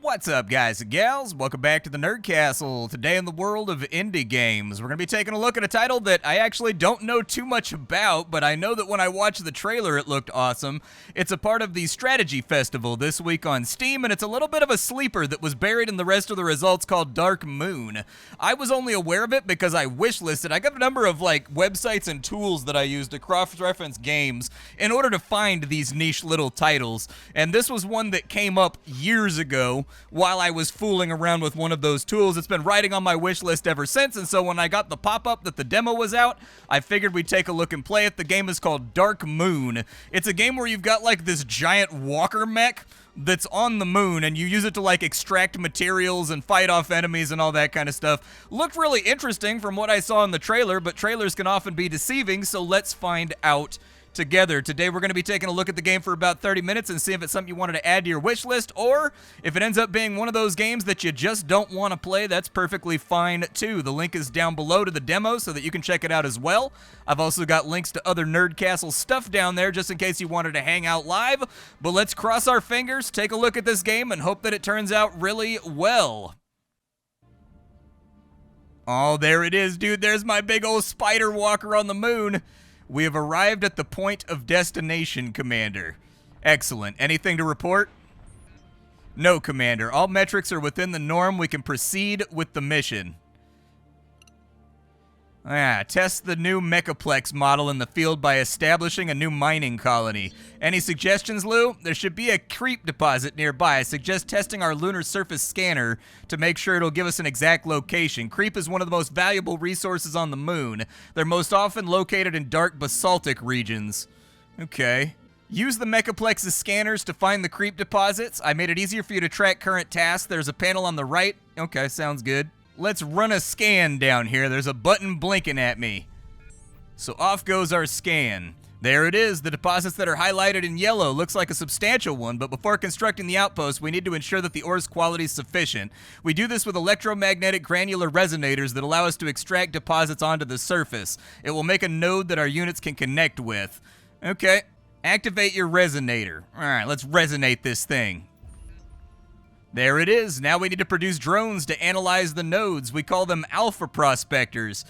What's up, guys and gals? Welcome back to the Nerd Castle. Today in the world of indie games, we're going to be taking a look at a title that I actually don't know too much about, but I know that when I watched the trailer it looked awesome. It's a part of the Strategy Festival this week on Steam, and it's a little bit of a sleeper that was buried in the rest of the results called Dark Moon. I was only aware of it because I wishlisted. I got a number of websites and tools that I use to cross-reference games in order to find these niche little titles, and this was one that came up years ago while I was fooling around with one of those tools. It's been writing on my wish list ever since, and so when I got the pop-up that the demo was out, I figured we'd take a look and play it. The game is called Dark Moon. It's a game where you've got this giant walker mech that's on the moon, and you use it to extract materials and fight off enemies and all that kind of stuff. Looked really interesting from what I saw in the trailer, but trailers can often be deceiving, so let's find out together. Today we're going to be taking a look at the game for about 30 minutes and see if it's something you wanted to add to your wish list, or if it ends up being one of those games that you just don't want to play. That's perfectly fine too. The link is down below to the demo so that you can check it out as well. I've also got links to other Nerd Castle stuff down there just in case you wanted to hang out live. But let's cross our fingers, take a look at this game, and hope that it turns out really well. Oh, there it is, dude. There's my big old spider walker on the moon. We have arrived at the point of destination, Commander. Excellent. Anything to report? No, Commander. All metrics are within the norm. We can proceed with the mission. Test the new Mechaplex model in the field by establishing a new mining colony. Any suggestions, Lou? There should be a creep deposit nearby. I suggest testing our lunar surface scanner to make sure it'll give us an exact location. Creep is one of the most valuable resources on the moon. They're most often located in dark basaltic regions. Okay. Use the Mechaplex's scanners to find the creep deposits. I made it easier for you to track current tasks. There's a panel on the right. Okay, sounds good. Let's run a scan down here. There's a button blinking at me. So off goes our scan. There it is. The deposits that are highlighted in yellow looks like a substantial one, but before constructing the outpost, we need to ensure that the ore's quality is sufficient. We do this with electromagnetic granular resonators that allow us to extract deposits onto the surface. It will make a node that our units can connect with. Okay. Activate your resonator. All right, let's resonate this thing. There it is. Now we need to produce drones to analyze the nodes. We call them alpha prospectors.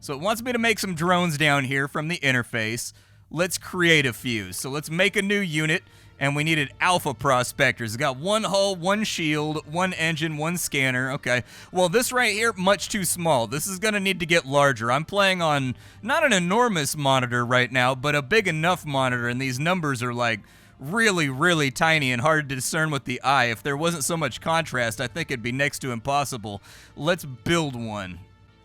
So it wants me to make some drones down here from the interface. Let's create a few. So let's make a new unit, and we needed alpha prospectors. It's got one hull, one shield, one engine, one scanner. Okay. Well, this right here, much too small. This is going to need to get larger. I'm playing on not an enormous monitor right now, but a big enough monitor, and these numbers are really, really tiny and hard to discern with the eye. If there wasn't so much contrast, I think it'd be next to impossible. Let's build one.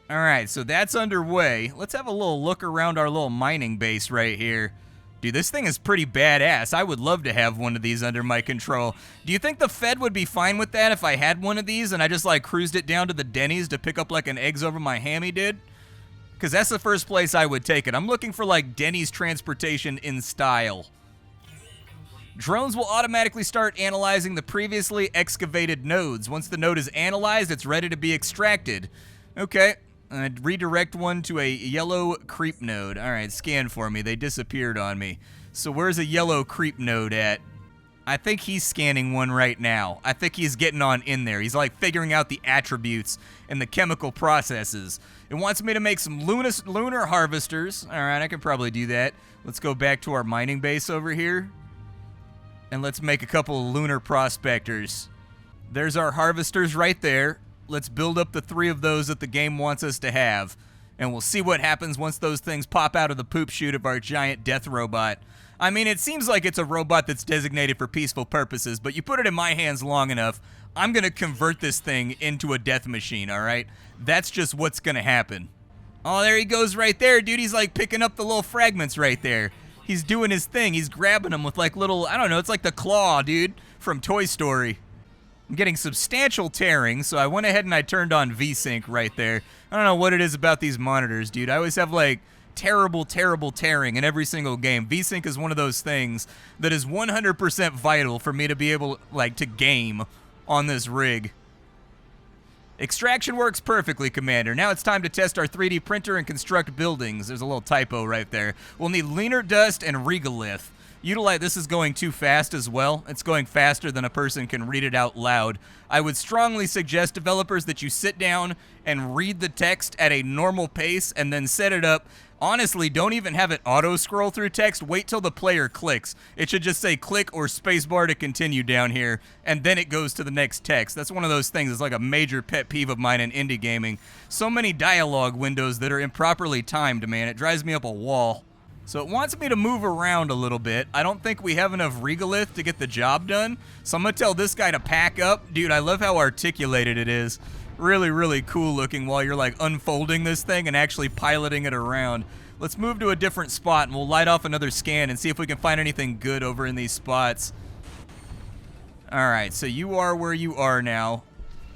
All right, so that's underway. Let's have a little look around our little mining base right here. Dude, this thing is pretty badass. I would love to have one of these under my control. Do you think the Fed would be fine with that if I had one of these and I just cruised it down to the Denny's to pick up an eggs over my hammy did? Because that's the first place I would take it. I'm looking for Denny's transportation in style. Drones will automatically start analyzing the previously excavated nodes. Once the node is analyzed, it's ready to be extracted. Okay, redirect one to a yellow creep node. All right, scan for me. They disappeared on me. So where's a yellow creep node at? I think he's scanning one right now. I think he's getting on in there. He's figuring out the attributes and the chemical processes. It wants me to make some lunar harvesters. All right, I can probably do that. Let's go back to our mining base over here. And let's make a couple of lunar prospectors. There's our harvesters right there. Let's build up the 3 of those that the game wants us to have. And we'll see what happens once those things pop out of the poop chute of our giant death robot. I mean, it seems like it's a robot that's designated for peaceful purposes, but you put it in my hands long enough, I'm going to convert this thing into a death machine, all right? That's just what's going to happen. Oh, there he goes right there, dude. He's picking up the little fragments right there. He's doing his thing. He's grabbing them with little, I don't know, it's like the claw, dude, from Toy Story. I'm getting substantial tearing, so I went ahead and I turned on VSync right there. I don't know what it is about these monitors, dude. I always have terrible, terrible tearing in every single game. VSync is one of those things that is 100% vital for me to be able to game on this rig. Extraction works perfectly, Commander. Now it's time to test our 3D printer and construct buildings. There's a little typo right there. We'll need leaner dust and regolith. Utilize this is going too fast as well. It's going faster than a person can read it out loud. I would strongly suggest developers that you sit down and read the text at a normal pace and then set it up. Honestly, don't even have it auto-scroll through text. Wait till the player clicks. It should just say click or spacebar to continue down here, and then it goes to the next text. That's one of those things that's like a major pet peeve of mine in indie gaming. So many dialogue windows that are improperly timed, man. It drives me up a wall. So it wants me to move around a little bit. I don't think we have enough regolith to get the job done, so I'm going to tell this guy to pack up. Dude, I love how articulated it is. Really, really cool looking while you're like unfolding this thing and actually piloting it around. Let's move to a different spot and we'll light off another scan and see if we can find anything good over in these spots. Alright, so you are where you are now.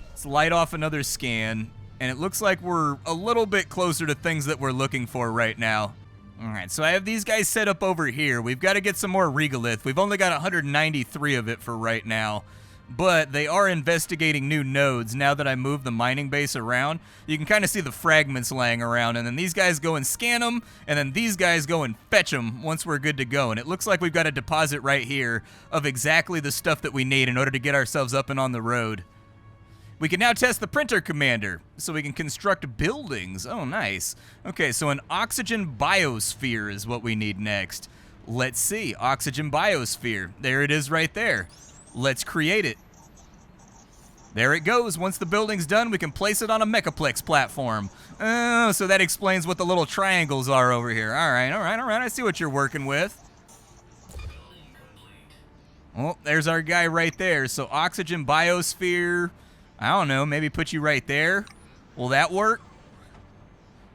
Let's light off another scan, and it looks like we're a little bit closer to things that we're looking for right now. Alright, so I have these guys set up over here. We've got to get some more regolith. We've only got 193 of it for right now. But they are investigating new nodes now that I move the mining base around. You can kind of see the fragments laying around, and then these guys go and scan them, and then these guys go and fetch them once we're good to go. And it looks like we've got a deposit right here of exactly the stuff that we need in order to get ourselves up and on the road. We can now test the printer commander, so we can construct buildings. Oh, nice. Okay, so an oxygen biosphere is what we need next. Let's see, oxygen biosphere. There it is right there. Let's create it. There it goes. Once the building's done, we can place it on a mechaplex platform. Oh, so that explains what the little triangles are over here. All right, all right, all right. I see what you're working with. Oh, there's our guy right there. So oxygen biosphere... I don't know, maybe put you right there. Will that work?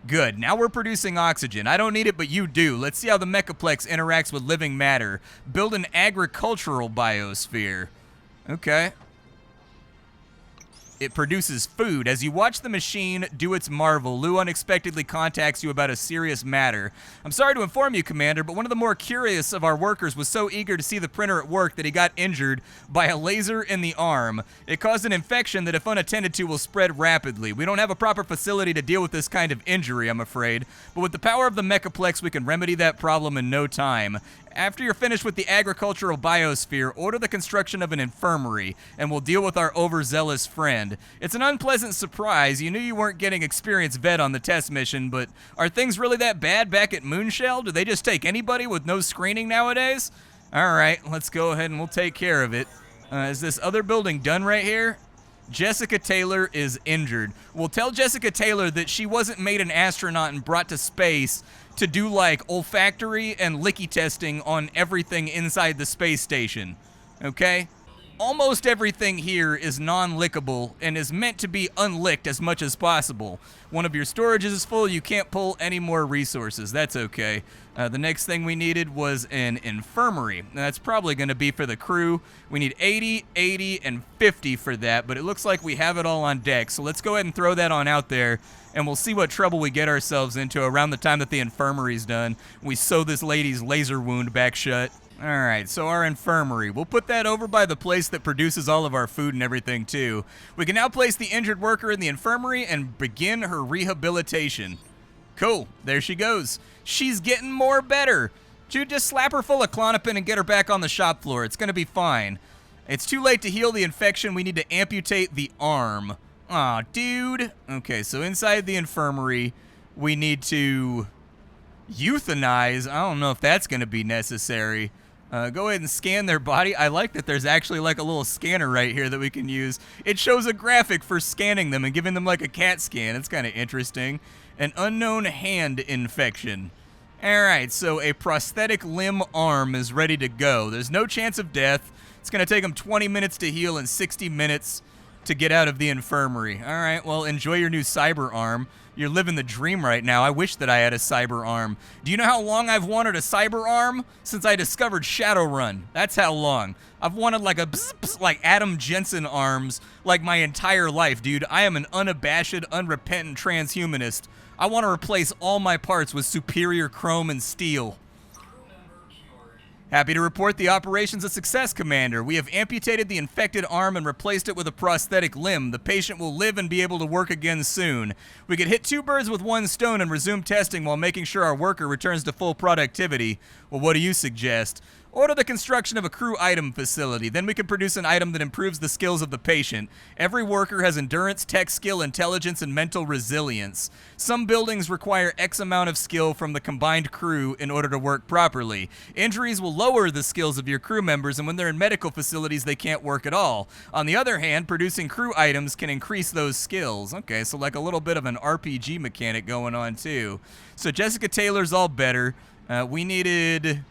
Good, now we're producing oxygen. I don't need it, but you do. Let's see how the mechaplex interacts with living matter. Build an agricultural biosphere. Okay. It produces food. As you watch the machine do its marvel, Lou unexpectedly contacts you about a serious matter. I'm sorry to inform you, Commander, but one of the more curious of our workers was so eager to see the printer at work that he got injured by a laser in the arm. It caused an infection that, if unattended to, will spread rapidly. We don't have a proper facility to deal with this kind of injury, I'm afraid, but with the power of the mechaplex, we can remedy that problem in no time. After you're finished with the agricultural biosphere, order the construction of an infirmary, and we'll deal with our overzealous friend. It's an unpleasant surprise. You knew you weren't getting experienced vet on the test mission, but are things really that bad back at Moonshell? Do they just take anybody with no screening nowadays? All right, let's go ahead and we'll take care of it. Is this other building done right here? Jessica Taylor is injured. We'll tell Jessica Taylor that she wasn't made an astronaut and brought to space to do like olfactory and licky testing on everything inside the space station. Okay? Almost everything here is non-lickable and is meant to be unlicked as much as possible. One of your storages is full, you can't pull any more resources. That's okay. The next thing we needed was an infirmary. Now, that's probably going to be for the crew. We need 80, 80, and 50 for that, but it looks like we have it all on deck. So let's go ahead and throw that on out there, and we'll see what trouble we get ourselves into around the time that the infirmary's done. We sew this lady's laser wound back shut. Alright, so our infirmary. We'll put that over by the place that produces all of our food and everything, too. We can now place the injured worker in the infirmary and begin her rehabilitation. Cool. There she goes. She's getting more better. Dude, just slap her full of Klonopin and get her back on the shop floor. It's going to be fine. It's too late to heal the infection. We need to amputate the arm. Aw, dude. Okay, so inside the infirmary, we need to euthanize. I don't know if that's going to be necessary. Go ahead and scan their body. I like that there's actually like a little scanner right here that we can use. It shows a graphic for scanning them and giving them like a CAT scan. It's kind of interesting. An unknown hand infection. Alright, so a prosthetic limb arm is ready to go. There's no chance of death. It's going to take them 20 minutes to heal and 60 minutes to get out of the infirmary. Alright, well, enjoy your new cyber arm. You're living the dream right now. I wish that I had a cyber arm. Do you know how long I've wanted a cyber arm? Since I discovered Shadowrun. That's how long. I've wanted like a bzz, bzz, like Adam Jensen arms like my entire life, dude. I am an unabashed, unrepentant transhumanist. I want to replace all my parts with superior chrome and steel. Happy to report the operation's a success, Commander. We have amputated the infected arm and replaced it with a prosthetic limb. The patient will live and be able to work again soon. We could hit 2 birds with 1 stone and resume testing while making sure our worker returns to full productivity. Well, what do you suggest? Order the construction of a crew item facility. Then we can produce an item that improves the skills of the patient. Every worker has endurance, tech skill, intelligence, and mental resilience. Some buildings require X amount of skill from the combined crew in order to work properly. Injuries will lower the skills of your crew members, and when they're in medical facilities, they can't work at all. On the other hand, producing crew items can increase those skills. Okay, so like a little bit of an RPG mechanic going on too. So Jessica Taylor's all better. We needed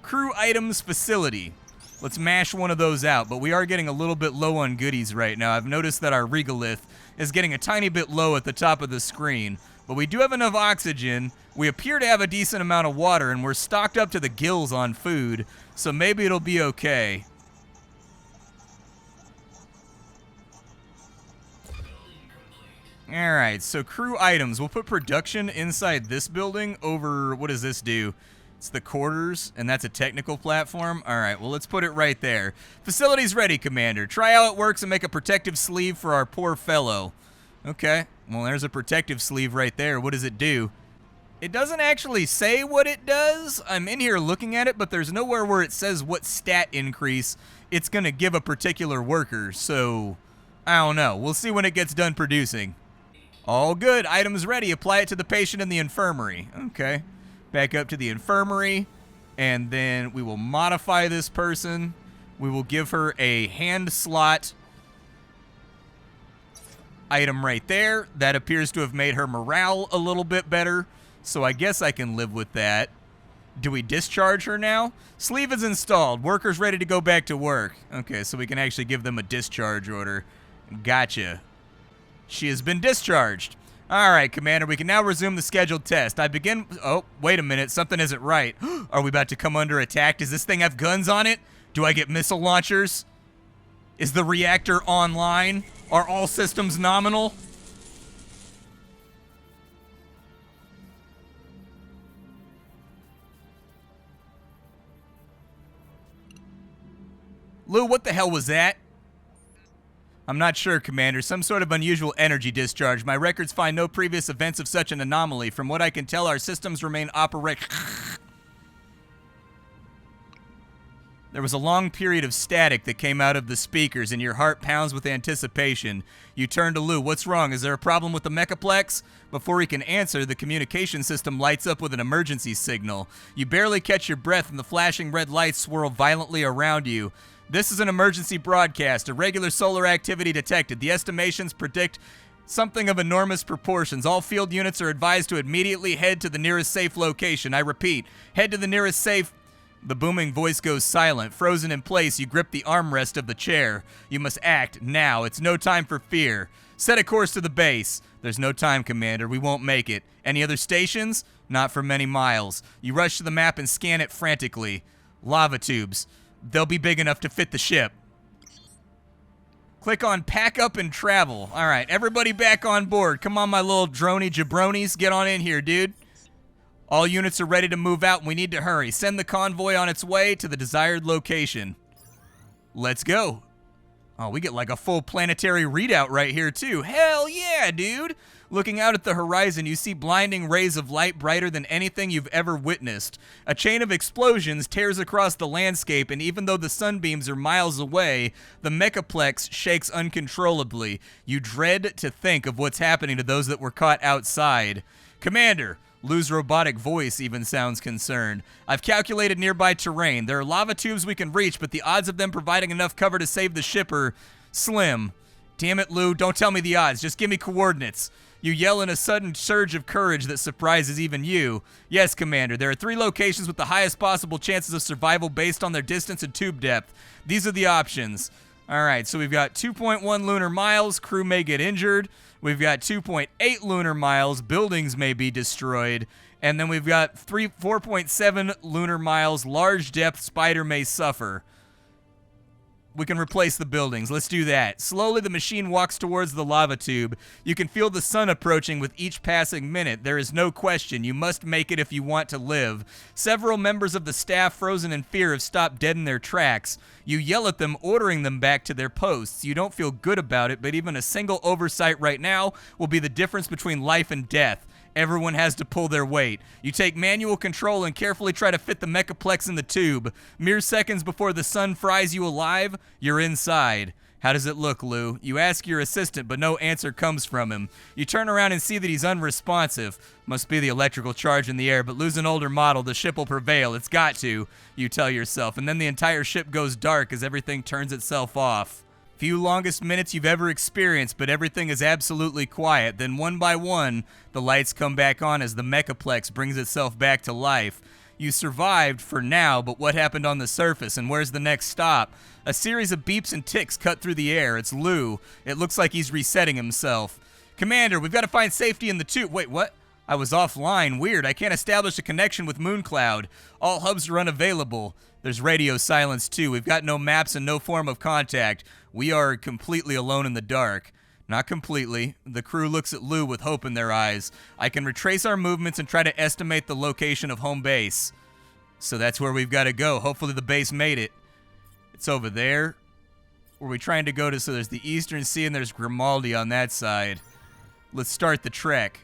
crew items facility. Let's mash one of those out, but we are getting a little bit low on goodies right now. I've noticed that our regolith is getting a tiny bit low at the top of the screen, but we do have enough oxygen. We appear to have a decent amount of water, and we're stocked up to the gills on food, so maybe it'll be okay. Alright, so crew items. We'll put production inside this building over, what does this do? It's the quarters, and that's a technical platform. All right, well, let's put it right there. Facility's ready, Commander. Try how it works and make a protective sleeve for our poor fellow. Okay, well, there's a protective sleeve right there. What does it do? It doesn't actually say what it does. I'm in here looking at it, but there's nowhere where it says what stat increase it's going to give a particular worker. So, I don't know. We'll see when it gets done producing. All good. Items ready. Apply it to the patient in the infirmary. Okay. Back up to the infirmary, and then we will modify this person. We will give her a hand slot item right there. That appears to have made her morale a little bit better, so I guess I can live with that. Do we discharge her now? Sleeve is installed. Workers ready to go back to work. Okay, so we can actually give them a discharge order. Gotcha. She has been discharged. All right, Commander, we can now resume the scheduled test. I begin... Oh, wait a minute. Something isn't right. Are we about to come under attack? Does this thing have guns on it? Do I get missile launchers? Is the reactor online? Are all systems nominal? Lou, what the hell was that? I'm not sure, Commander. Some sort of unusual energy discharge. My records find no previous events of such an anomaly. From what I can tell, our systems remain There was a long period of static that came out of the speakers, and your heart pounds with anticipation. You turn to Lou. What's wrong? Is there a problem with the mechaplex? Before he can answer, the communication system lights up with an emergency signal. You barely catch your breath, and the flashing red lights swirl violently around you. This is an emergency broadcast. Irregular solar activity detected. The estimations predict something of enormous proportions. All field units are advised to immediately head to the nearest safe location. I repeat, head to the nearest safe... The booming voice goes silent. Frozen in place, you grip the armrest of the chair. You must act now. It's no time for fear. Set a course to the base. There's no time, Commander. We won't make it. Any other stations? Not for many miles. You rush to the map and scan it frantically. Lava tubes. They'll be big enough to fit the ship. Click on pack up and travel. All right, everybody back on board. Come on, my little droney jabronis. Get on in here, dude. All units are ready to move out, and we need to hurry. Send the convoy on its way to the desired location. Let's go. Oh, we get like a full planetary readout right here, too. Hell yeah, dude. Looking out at the horizon, you see blinding rays of light brighter than anything you've ever witnessed. A chain of explosions tears across the landscape, and even though the sunbeams are miles away, the mechaplex shakes uncontrollably. You dread to think of what's happening to those that were caught outside. Commander, Lou's robotic voice even sounds concerned. I've calculated nearby terrain. There are lava tubes we can reach, but the odds of them providing enough cover to save the ship are slim. Damn it, Lou, don't tell me the odds. Just give me coordinates. You yell in a sudden surge of courage that surprises even you. Yes, Commander, there are 3 locations with the highest possible chances of survival based on their distance and tube depth. These are the options. All right, so we've got 2.1 lunar miles. Crew may get injured. We've got 2.8 lunar miles. Buildings may be destroyed. And then we've got 4.7 lunar miles. Large depth. Spider may suffer. We can replace the buildings. Let's do that. Slowly, the machine walks towards the lava tube. You can feel the sun approaching with each passing minute. There is no question. You must make it if you want to live. Several members of the staff, frozen in fear, have stopped dead in their tracks. You yell at them, ordering them back to their posts. You don't feel good about it, but even a single oversight right now will be the difference between life and death. Everyone has to pull their weight. You take manual control and carefully try to fit the mechaplex in the tube. Mere seconds before the sun fries you alive, you're inside. How does it look, Lou? You ask your assistant, but no answer comes from him. You turn around and see that he's unresponsive. Must be the electrical charge in the air, but Lou's an older model. The ship will prevail. It's got to, you tell yourself. And then the entire ship goes dark as everything turns itself off. Few longest minutes you've ever experienced, but everything is absolutely quiet. Then one by one, the lights come back on as the mechaplex brings itself back to life. You survived for now, but what happened on the surface, and where's the next stop? A series of beeps and ticks cut through the air. It's Lou. It looks like he's resetting himself. Commander, we've got to find safety in the tube. Wait, what? I was offline. Weird. I can't establish a connection with Mooncloud. All hubs are unavailable. There's radio silence, too. We've got no maps and no form of contact. We are completely alone in the dark. Not completely. The crew looks at Lou with hope in their eyes. I can retrace our movements and try to estimate the location of home base. So that's where we've got to go. Hopefully the base made it. It's over there. Where are we trying to go to? So there's the Eastern Sea and there's Grimaldi on that side. Let's start the trek.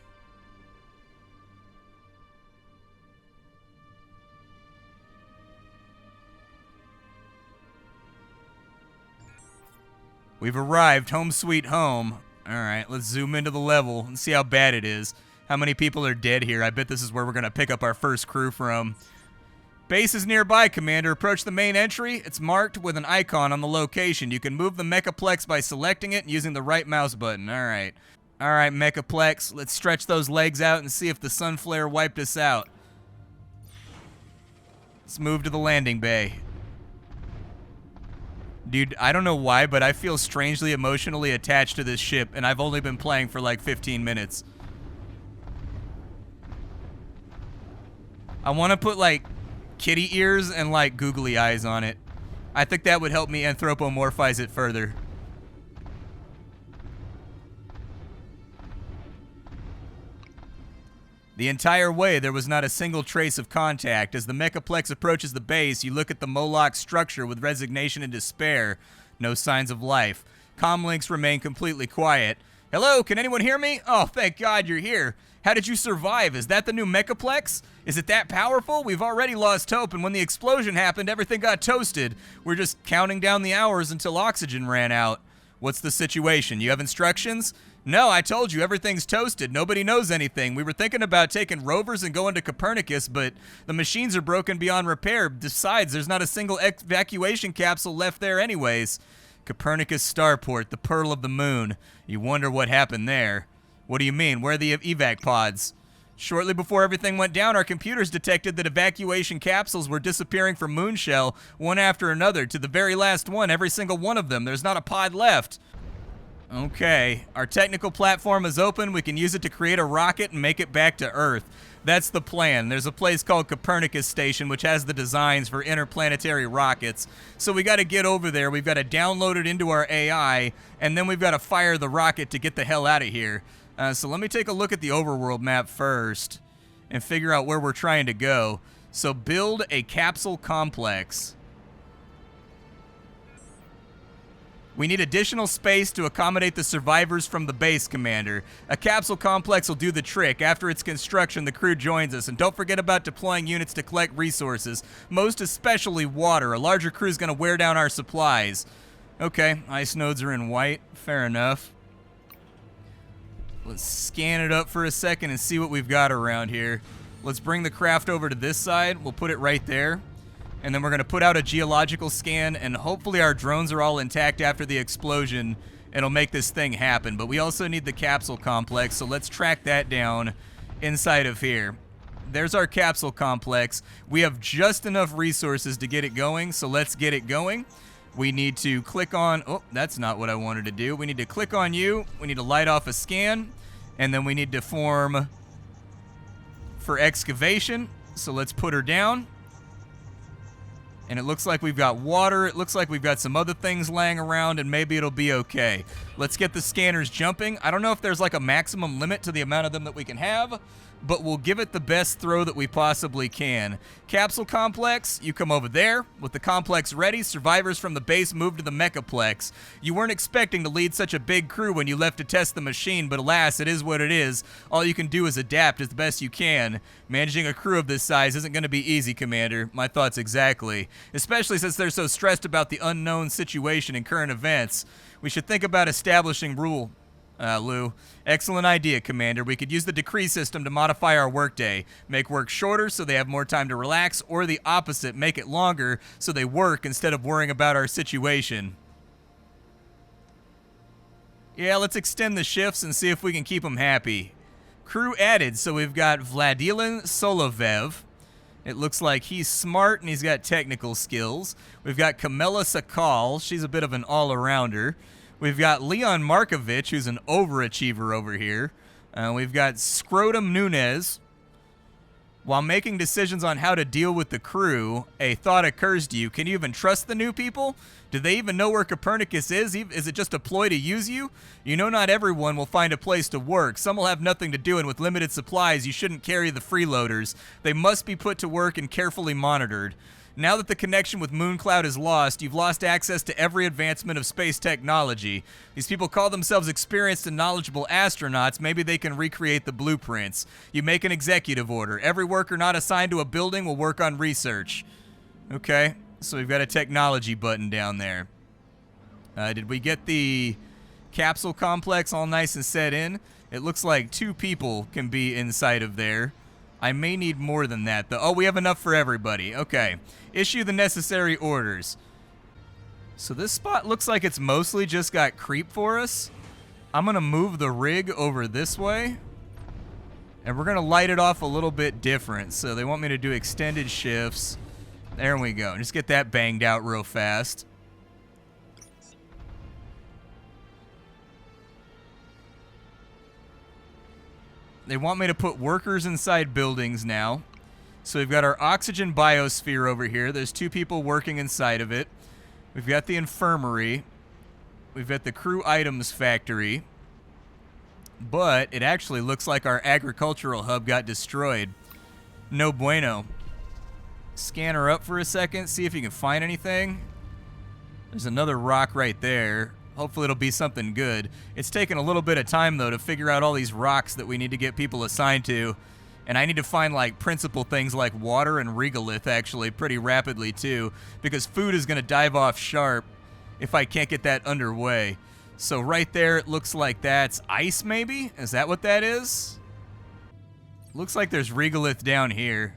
We've arrived, home sweet home. All right, let's zoom into the level and see how bad it is. How many people are dead here? I bet this is where we're going to pick up our first crew from. Base is nearby, Commander. Approach the main entry. It's marked with an icon on the location. You can move the mechaplex by selecting it and using the right mouse button. All right, mechaplex. Let's stretch those legs out and see if the sun flare wiped us out. Let's move to the landing bay. Dude, I don't know why, but I feel strangely emotionally attached to this ship, and I've only been playing for like 15 minutes. I want to put like kitty ears and like googly eyes on it. I think that would help me anthropomorphize it further. The entire way, there was not a single trace of contact. As the mechaplex approaches the base, you look at the Moloch structure with resignation and despair. No signs of life. Comlinks remain completely quiet. Hello, can anyone hear me? Oh, thank God you're here. How did you survive? Is that the new mechaplex? Is it that powerful? We've already lost hope, and when the explosion happened, everything got toasted. We're just counting down the hours until oxygen ran out. What's the situation? You have instructions? No, I told you, everything's toasted. Nobody knows anything. We were thinking about taking rovers and going to Copernicus, but the machines are broken beyond repair. Besides, there's not a single evacuation capsule left there anyways. Copernicus Starport, the pearl of the moon. You wonder what happened there. What do you mean? Where are the evac pods? Shortly before everything went down, our computers detected that evacuation capsules were disappearing from Moonshell, one after another, to the very last one, every single one of them. There's not a pod left. Okay, our technical platform is open. We can use it to create a rocket and make it back to Earth. That's the plan. There's a place called Copernicus Station, which has the designs for interplanetary rockets. So we got to get over there. We've got to download it into our AI, and then we've got to fire the rocket to get the hell out of here. So let me take a look at the overworld map first and figure out where we're trying to go. So build a capsule complex. We need additional space to accommodate the survivors from the base, Commander. A capsule complex will do the trick. After its construction, the crew joins us. And don't forget about deploying units to collect resources, most especially water. A larger crew is going to wear down our supplies. Okay, ice nodes are in white. Fair enough. Let's scan it up for a second and see what we've got around here. Let's bring the craft over to this side. We'll put it right there. And then we're going to put out a geological scan, and hopefully our drones are all intact after the explosion. It'll make this thing happen. But we also need the capsule complex, so let's track that down inside of here. There's our capsule complex. We have just enough resources to get it going, so let's get it going. We need to click on... Oh, that's not what I wanted to do. We need to click on you. We need to light off a scan, and then we need to form for excavation. So let's put her down. And it looks like we've got water. It looks like we've got some other things laying around, and maybe it'll be okay. Let's get the scanners jumping. I don't know if there's like a maximum limit to the amount of them that we can have. but we'll give it the best throw that we possibly can. Capsule complex, you come over there. With the complex ready, survivors from the base move to the mechaplex. You weren't expecting to lead such a big crew when you left to test the machine, but alas, it is what it is. All you can do is adapt as best you can. Managing a crew of this size isn't going to be easy, Commander. My thoughts exactly. Especially since they're so stressed about the unknown situation and current events. We should think about establishing rule. Lou. Excellent idea, Commander. We could use the decree system to modify our workday. Make work shorter so they have more time to relax, or the opposite, make it longer so they work instead of worrying about our situation. Yeah, let's extend the shifts and see if we can keep them happy. Crew added, so we've got Vladilin Solovev. It looks like he's smart and he's got technical skills. We've got Kamila Sakal. She's a bit of an all-arounder. We've got Leon Markovich, who's an overachiever over here. We've got Scrotum Nunez. While making decisions on how to deal with the crew, a thought occurs to you. Can you even trust the new people? Do they even know where Copernicus is? Is it just a ploy to use you? You know not everyone will find a place to work. Some will have nothing to do, and with limited supplies, you shouldn't carry the freeloaders. They must be put to work and carefully monitored. Now that the connection with Mooncloud is lost, you've lost access to every advancement of space technology. These people call themselves experienced and knowledgeable astronauts. Maybe they can recreate the blueprints. You make an executive order. Every worker not assigned to a building will work on research. Okay, so we've got a technology button down there. Did we get the capsule complex all nice and set in? It looks like 2 people can be inside of there. I may need more than that, though. Oh, we have enough for everybody. Okay. Issue the necessary orders. So this spot looks like it's mostly just got creep for us. I'm going to move the rig over this way. And we're going to light it off a little bit different. So they want me to do extended shifts. There we go. Just get that banged out real fast. They want me to put workers inside buildings now. So we've got our oxygen biosphere over here. There's 2 people working inside of it. We've got the infirmary. We've got the crew items factory. But it actually looks like our agricultural hub got destroyed. No bueno. Scan her up for a second, see if you can find anything. There's another rock right there. Hopefully it'll be something good. It's taken a little bit of time, though, to figure out all these rocks that we need to get people assigned to. And I need to find, like, principal things like water and regolith, actually, pretty rapidly, too. Because food is going to dive off sharp if I can't get that underway. So right there, it looks like that's ice, maybe? Is that what that is? Looks like there's regolith down here.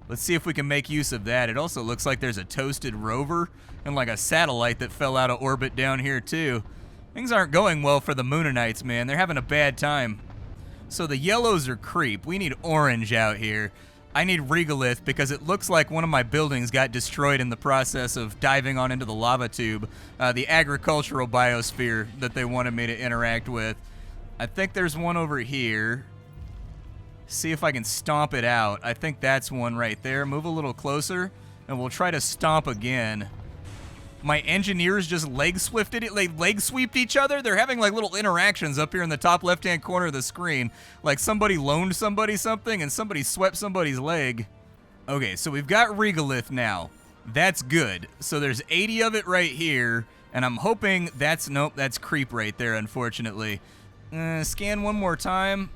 Let's see if we can make use of that. It also looks like there's a toasted rover and like a satellite that fell out of orbit down here too. Things aren't going well for the Moonanites, man. They're having a bad time. So the yellows are creep. We need orange out here. I need regolith because it looks like one of my buildings got destroyed in the process of diving on into the lava tube. The agricultural biosphere that they wanted me to interact with. I think there's one over here. See if I can stomp it out. I think that's one right there. Move a little closer, and we'll try to stomp again. My engineers just leg sweeped each other. They're having like little interactions up here in the top left-hand corner of the screen. Like somebody loaned somebody something, and somebody swept somebody's leg. Okay, so we've got regolith now. That's good. So there's 80 of it right here, and I'm hoping that's... Nope, that's creep right there, unfortunately. Scan one more time.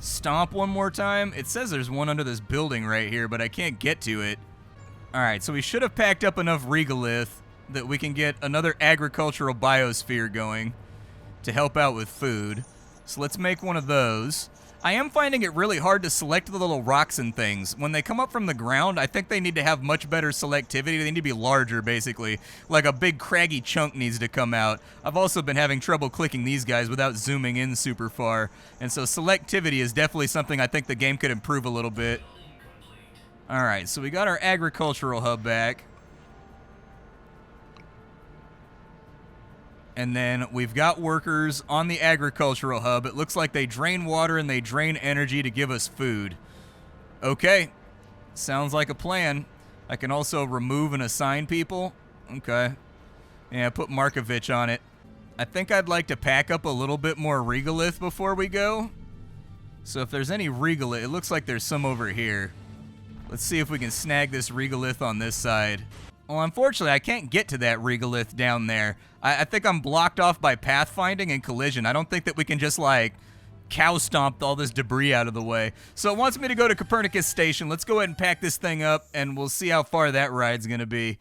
Stomp one more time. It says there's one under this building right here, but I can't get to it. Alright, so we should have packed up enough regolith that we can get another agricultural biosphere going to help out with food. So let's make one of those. I am finding it really hard to select the little rocks and things. When they come up from the ground, I think they need to have much better selectivity. They need to be larger, basically. Like a big craggy chunk needs to come out. I've also been having trouble clicking these guys without zooming in super far. And so selectivity is definitely something I think the game could improve a little bit. Alright, so we got our agricultural hub back. And then we've got workers on the agricultural hub. It looks like they drain water and they drain energy to give us food. Okay. Sounds like a plan. I can also remove and assign people. Okay. Yeah, put Markovich on it. I think I'd like to pack up a little bit more regolith before we go. So if there's any regolith, it looks like there's some over here. Let's see if we can snag this regolith on this side. Well, unfortunately, I can't get to that regolith down there. I think I'm blocked off by pathfinding and collision. I don't think that we can just, like, cow stomp all this debris out of the way. So it wants me to go to Copernicus Station. Let's go ahead and pack this thing up, and we'll see how far that ride's going to be.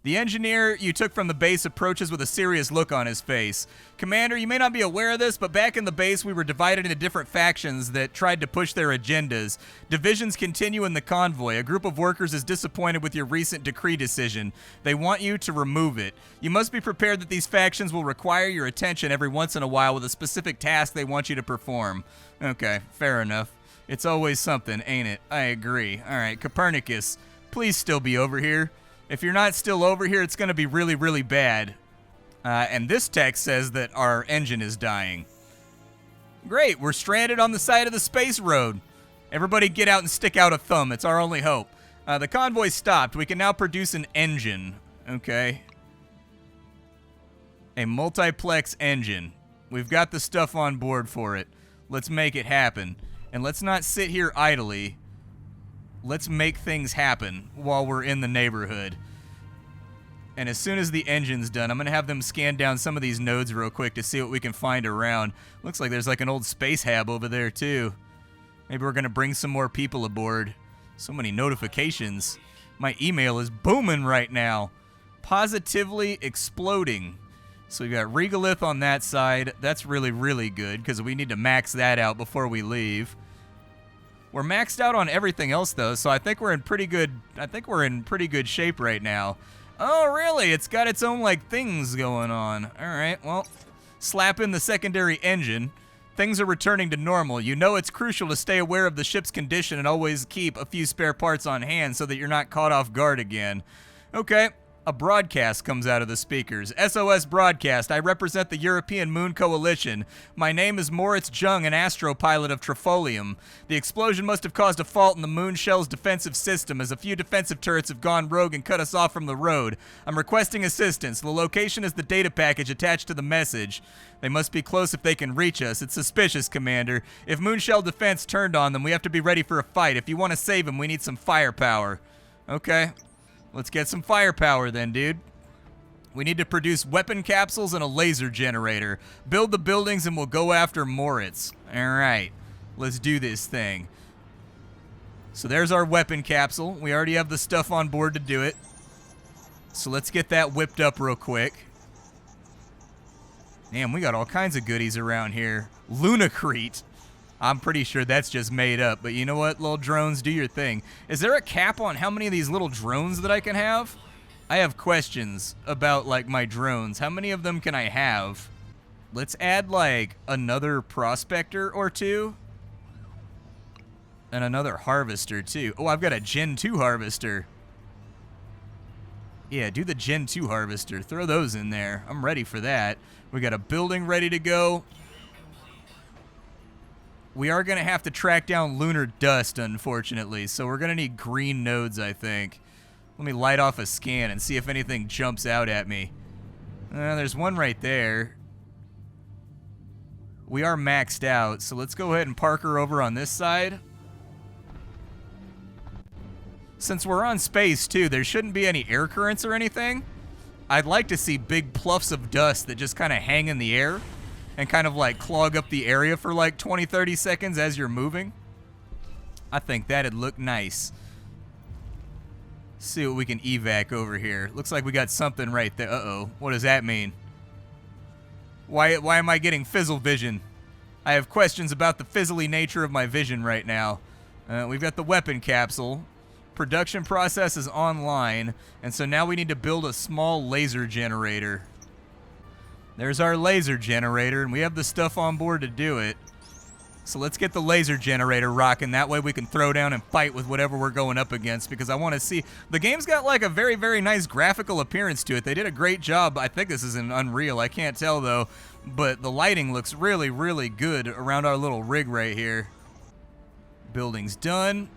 The engineer you took from the base approaches with a serious look on his face. Commander, you may not be aware of this, but back in the base we were divided into different factions that tried to push their agendas. Divisions continue in the convoy. A group of workers is disappointed with your recent decree decision. They want you to remove it. You must be prepared that these factions will require your attention every once in a while with a specific task they want you to perform. Okay, fair enough. It's always something, ain't it? I agree. All right, Copernicus, please still be over here. If you're not still over here, it's going to be really, really bad. And this text says that our engine is dying. Great, we're stranded on the side of the space road. Everybody get out and stick out a thumb. It's our only hope. The convoy stopped. We can now produce an engine. Okay. A multiplex engine. We've got the stuff on board for it. Let's make it happen. And let's not sit here idly. Let's make things happen while we're in the neighborhood. And as soon as the engine's done, I'm going to have them scan down some of these nodes real quick to see what we can find around. Looks like there's like an old space hab over there too. Maybe we're going to bring some more people aboard. So many notifications. My email is booming right now. Positively exploding. So we've got regolith on that side. That's really, really good because we need to max that out before we leave. We're maxed out on everything else though, so I think we're in pretty good shape right now. Oh, really? It's got its own like things going on. All right. Well, slap in the secondary engine. Things are returning to normal. You know it's crucial to stay aware of the ship's condition and always keep a few spare parts on hand so that you're not caught off guard again. Okay. A broadcast comes out of the speakers. SOS broadcast. I represent the European Moon Coalition. My name is Moritz Jung, an astropilot of Trifolium. The explosion must have caused a fault in the moon shell's defensive system, as a few defensive turrets have gone rogue and cut us off from the road. I'm requesting assistance. The location is the data package attached to the message. They must be close if they can reach us. It's suspicious, Commander. If moon shell defense turned on them, we have to be ready for a fight. If you want to save them, we need some firepower. Okay. Let's get some firepower then, dude. We need to produce weapon capsules and a laser generator. Build the buildings and we'll go after Moritz. All right, let's do this thing. So there's our weapon capsule. We already have the stuff on board to do it. So let's get that whipped up real quick. Damn, we got all kinds of goodies around here. Lunacrete. I'm pretty sure that's just made up, but you know what, little drones, do your thing. Is there a cap on how many of these little drones that I can have? I have questions about, like, my drones. How many of them can I have? Let's add, like, another prospector or two. And another harvester, too. Oh, I've got a Gen 2 harvester. Yeah, do the Gen 2 harvester. Throw those in there. I'm ready for that. We got a building ready to go. We are going to have to track down lunar dust, unfortunately, so we're going to need green nodes, I think. Let me light off a scan and see if anything jumps out at me. There's one right there. We are maxed out, so let's go ahead and park her over on this side. Since we're on space, too, there shouldn't be any air currents or anything. I'd like to see big pluffs of dust that just kind of hang in the air and kind of like clog up the area for like 20-30 seconds as you're moving. I think that'd look nice. See what we can evac over here. Looks like we got something right there. Uh-oh. What does that mean? Why am I getting fizzle vision? I have questions about the fizzly nature of my vision right now. We've got the weapon capsule. Production process is online. And so now we need to build a small laser generator. There's our laser generator, and we have the stuff on board to do it. So let's get the laser generator rocking. That way we can throw down and fight with whatever we're going up against, because I want to see. The game's got like a very, very nice graphical appearance to it. They did a great job. I think this is in Unreal. I can't tell, though. But the lighting looks really, really good around our little rig right here. Building's done.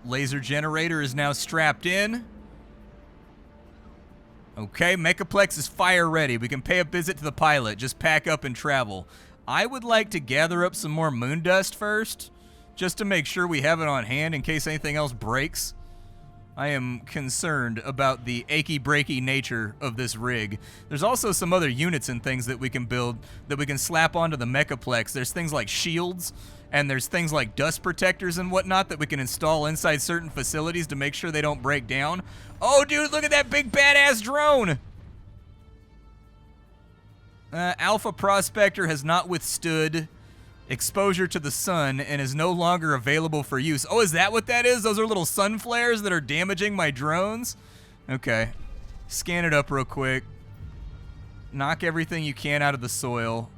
Laser generator is now strapped in. Okay, Mechaplex is fire ready. We can pay a visit to the pilot. Just pack up and travel. I would like to gather up some more moon dust first, just to make sure we have it on hand in case anything else breaks. I am concerned about the achy-breaky nature of this rig. There's also some other units and things that we can build that we can slap onto the Mechaplex. There's things like shields, and there's things like dust protectors and whatnot that we can install inside certain facilities to make sure they don't break down. Oh, dude, look at that big badass drone! Alpha Prospector has not withstood exposure to the sun and is no longer available for use. Oh, is that what that is? Those are little sun flares that are damaging my drones? Okay. Scan it up real quick. Knock everything you can out of the soil.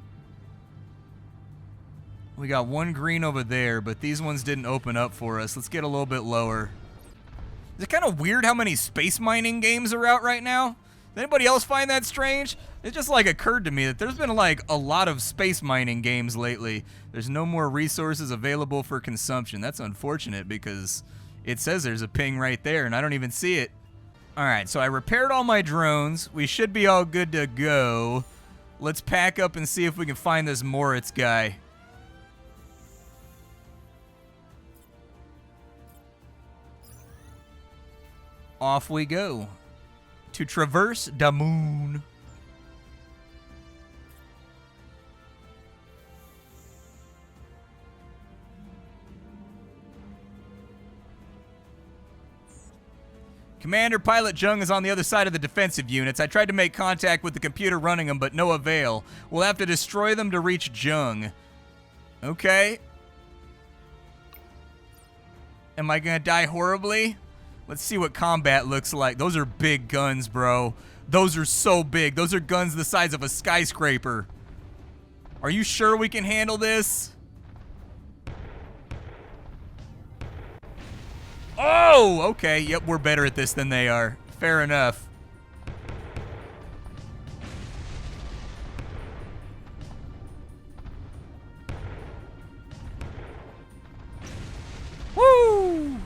We got one green over there, but these ones didn't open up for us. Let's get a little bit lower. Is it kind of weird how many space mining games are out right now? Does anybody else find that strange? It just like occurred to me that there's been like a lot of space mining games lately. There's no more resources available for consumption. That's unfortunate because it says there's a ping right there and I don't even see it. All right, so I repaired all my drones. We should be all good to go. Let's pack up and see if we can find this Moritz guy. Off we go to traverse the moon. Commander, Pilot Jung is on the other side of the defensive units. I tried to make contact with the computer running them, but no avail. We'll have to destroy them to reach Jung. Okay. Am I gonna die horribly? Let's see what combat looks like. Those are big guns, bro. Those are so big. Those are guns the size of a skyscraper. Are you sure we can handle this? Oh, okay. Yep, we're better at this than they are. Fair enough. Woo!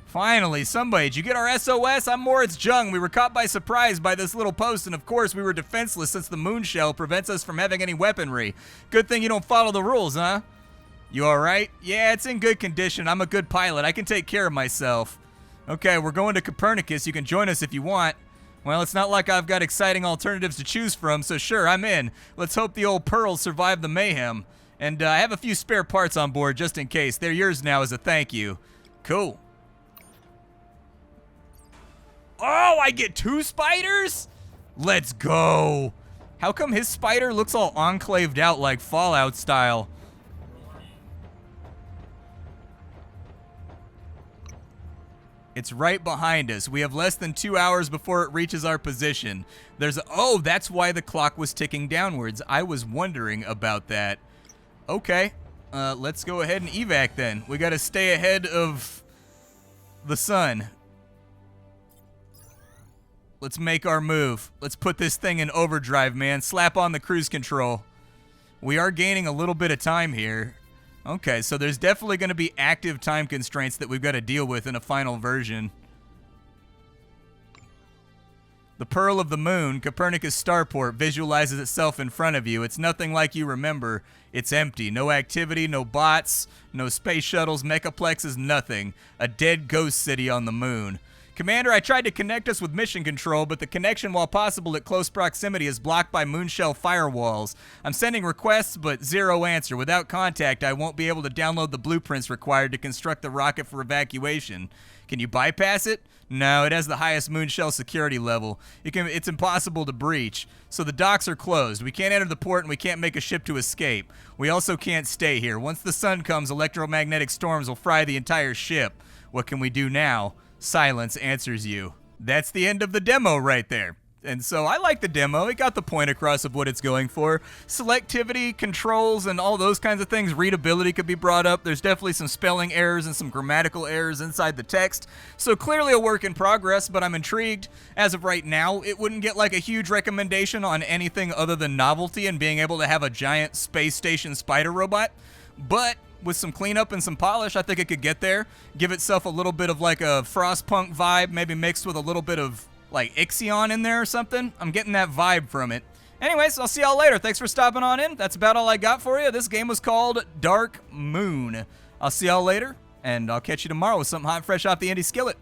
Finally, somebody, did you get our SOS? I'm Moritz Jung. We were caught by surprise by this little post, and of course we were defenseless since the moon shell prevents us from having any weaponry. Good thing you don't follow the rules, huh? You alright? Yeah, it's in good condition. I'm a good pilot. I can take care of myself. Okay, we're going to Copernicus. You can join us if you want. Well, it's not like I've got exciting alternatives to choose from, so sure, I'm in. Let's hope the old pearls survive the mayhem. And I have a few spare parts on board just in case. They're yours now as a thank you. Cool. Oh, I get 2 spiders? Let's go. How come his spider looks all enclaved out like Fallout style? It's right behind us. We have less than 2 hours before it reaches our position. Oh, that's why the clock was ticking downwards. I was wondering about that. Okay, let's go ahead and evac then. We gotta stay ahead of the sun. Let's make our move. Let's put this thing in overdrive, man. Slap on the cruise control. We are gaining a little bit of time here. Okay, so there's definitely going to be active time constraints that we've got to deal with in a final version. The Pearl of the Moon, Copernicus Starport, visualizes itself in front of you. It's nothing like you remember. It's empty. No activity, no bots, no space shuttles, mechaplexes, nothing. A dead ghost city on the moon. Commander, I tried to connect us with mission control, but the connection, while possible at close proximity, is blocked by moonshell firewalls. I'm sending requests, but zero answer. Without contact, I won't be able to download the blueprints required to construct the rocket for evacuation. Can you bypass it? No, it has the highest moonshell security level. It's impossible to breach. So the docks are closed. We can't enter the port and we can't make a ship to escape. We also can't stay here. Once the sun comes, electromagnetic storms will fry the entire ship. What can we do now? Silence answers you. That's the end of the demo right there. And so I like the demo. It got the point across of what it's going for. Selectivity, controls, and all those kinds of things. Readability could be brought up. There's definitely some spelling errors and some grammatical errors inside the text. So clearly a work in progress, but I'm intrigued. As of right now, it wouldn't get like a huge recommendation on anything other than novelty and being able to have a giant space station spider robot. But with some cleanup and some polish, I think it could get there. Give itself a little bit of like a Frostpunk vibe, maybe mixed with a little bit of like Ixion in there or something. I'm getting that vibe from it. Anyways, I'll see y'all later. Thanks for stopping on in. That's about all I got for you. This game was called Dark Moon. I'll see y'all later, and I'll catch you tomorrow with something hot and fresh off the indie skillet.